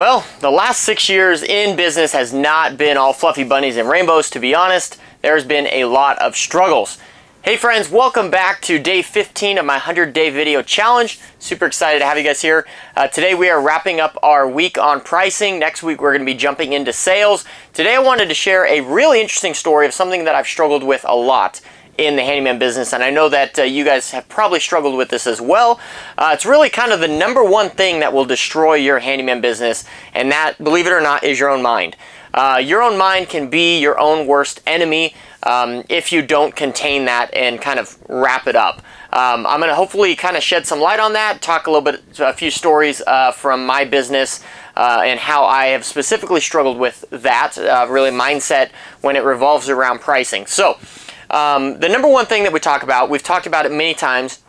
Well, the last 6 years in business has not been all fluffy bunnies and rainbows, to be honest. There's been a lot of struggles. Hey friends, welcome back to day 15 of my 100-day video challenge. Super excited to have you guys here. Today we are wrapping up our week on pricing. Next week we're going to be jumping into sales. Today I wanted to share a really interesting story of something that I've struggled with a lot in the handyman business, and I know that you guys have probably struggled with this as well. It's really kind of the number one thing that will destroy your handyman business, and that, believe it or not, is your own mind. Your own mind can be your own worst enemy if you don't contain that and kind of wrap it up. I'm going to hopefully kind of shed some light on that, talk a few stories from my business and how I have specifically struggled with that, really mindset when it revolves around pricing. So, the number one thing that we talk about, we've talked about it many times,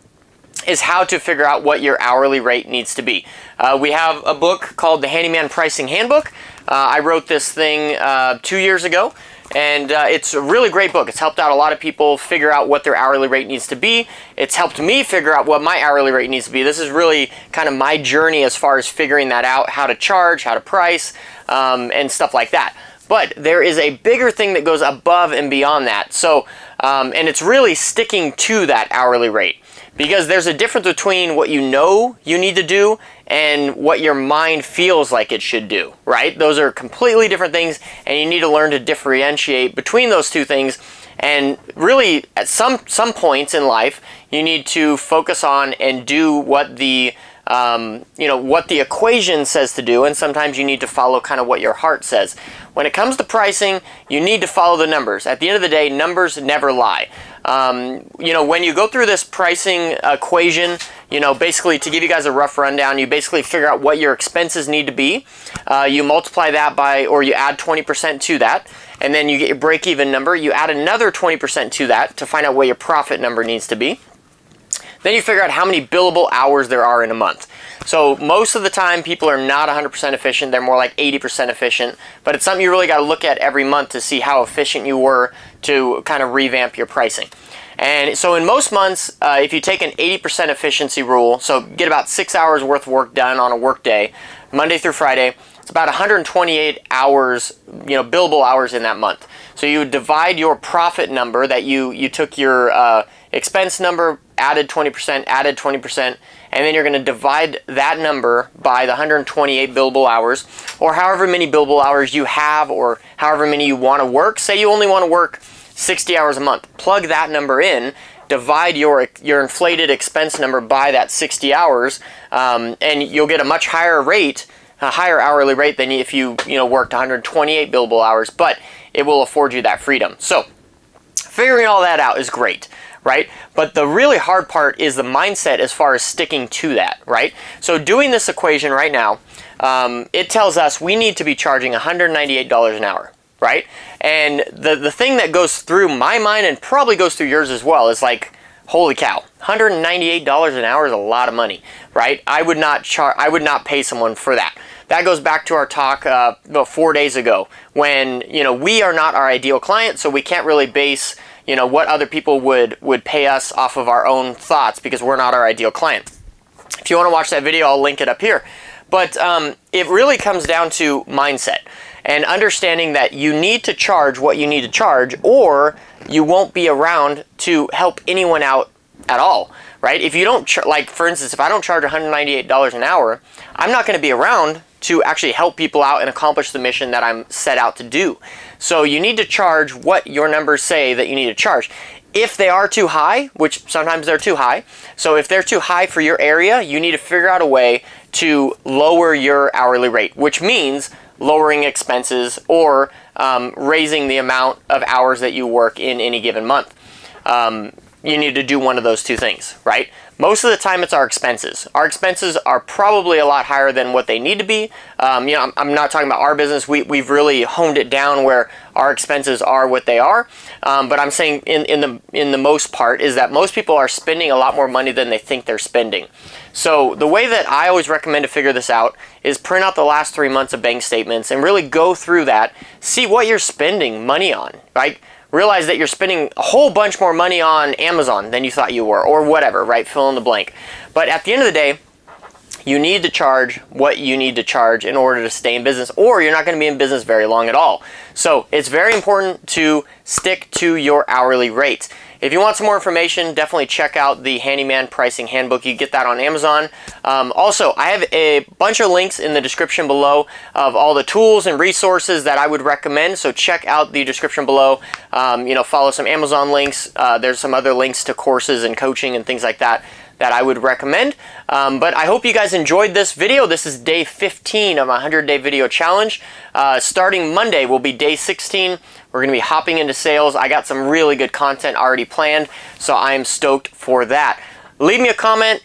is how to figure out what your hourly rate needs to be. We have a book called the Handyman Pricing Handbook. I wrote this thing 2 years ago, and it's a really great book. It's helped out a lot of people figure out what their hourly rate needs to be. It's helped me figure out what my hourly rate needs to be. This is really kind of my journey as far as figuring that out, how to charge, how to price, and stuff like that. But there is a bigger thing that goes above and beyond that. So, and it's really sticking to that hourly rate, because there's a difference between what you know you need to do and what your mind feels like it should do, right? Those are completely different things, and you need to learn to differentiate between those two things. And really, at some points in life, you need to focus on and do what the what the equation says to do, and sometimes you need to follow kind of what your heart says. When it comes to pricing, you need to follow the numbers. At the end of the day, numbers never lie. When you go through this pricing equation, basically, to give you guys a rough rundown, you basically figure out what your expenses need to be. You multiply that by, or you add 20% to that, and then you get your break-even number. You add another 20% to that to find out what your profit number needs to be. Then you figure out how many billable hours there are in a month. So most of the time, people are not 100% efficient. They're more like 80% efficient. But it's something you really got to look at every month to see how efficient you were to kind of revamp your pricing. And so in most months, if you take an 80% efficiency rule, so get about 6 hours worth of work done on a work day, Monday through Friday, it's about 128 hours, billable hours in that month. So you would divide your profit number that you took your expense number, added 20%, and then you're going to divide that number by the 128 billable hours, or however many billable hours you have, or however many you want to work. Say you only want to work 60 hours a month. Plug that number in, divide your inflated expense number by that 60 hours, and you'll get a much higher rate, a higher hourly rate than if you worked 128 billable hours, but it will afford you that freedom. So figuring all that out is great, right? But the really hard part is the mindset as far as sticking to that, right? So doing this equation right now, it tells us we need to be charging $198 an hour, right? And the thing that goes through my mind, and probably goes through yours as well, is like, holy cow, $198 an hour is a lot of money, right? I would not pay someone for that. That goes back to our talk about 4 days ago, when we are not our ideal client, so we can't really base what other people would pay us off of our own thoughts, because we're not our ideal client. If you want to watch that video, I'll link it up here. But it really comes down to mindset and understanding that you need to charge what you need to charge, or you won't be around to help anyone out at all, right? If you don't, like for instance, if I don't charge $198 an hour, I'm not going to be around to actually help people out and accomplish the mission that I'm set out to do. So you need to charge what your numbers say that you need to charge. If they are too high, which sometimes they're too high, so if they're too high for your area, you need to figure out a way to lower your hourly rate, which means lowering expenses or raising the amount of hours that you work in any given month. You need to do one of those two things, right? Most of the time it's our expenses. Our expenses are probably a lot higher than what they need to be. I'm not talking about our business. We've really honed it down where our expenses are what they are. But I'm saying in the most part is that most people are spending a lot more money than they think they're spending. So the way that I always recommend to figure this out is print out the last 3 months of bank statements and really go through that, see what you're spending money on, right? Realize that you're spending a whole bunch more money on Amazon than you thought you were, or whatever, right? Fill in the blank. But at the end of the day, You need to charge what you need to charge in order to stay in business, or you're not going to be in business very long at all. So it's very important to stick to your hourly rates. If you want some more information, definitely check out the Handyman Pricing Handbook. You get that on Amazon. Also, I have a bunch of links in the description below of all the tools and resources that I would recommend. So check out the description below. Follow some Amazon links. There's some other links to courses and coaching and things like that that I would recommend. But I hope you guys enjoyed this video. This is day 15 of my 100-day video challenge. Starting Monday will be day 16. We're gonna be hopping into sales. I got some really good content already planned, so I'm stoked for that. Leave me a comment.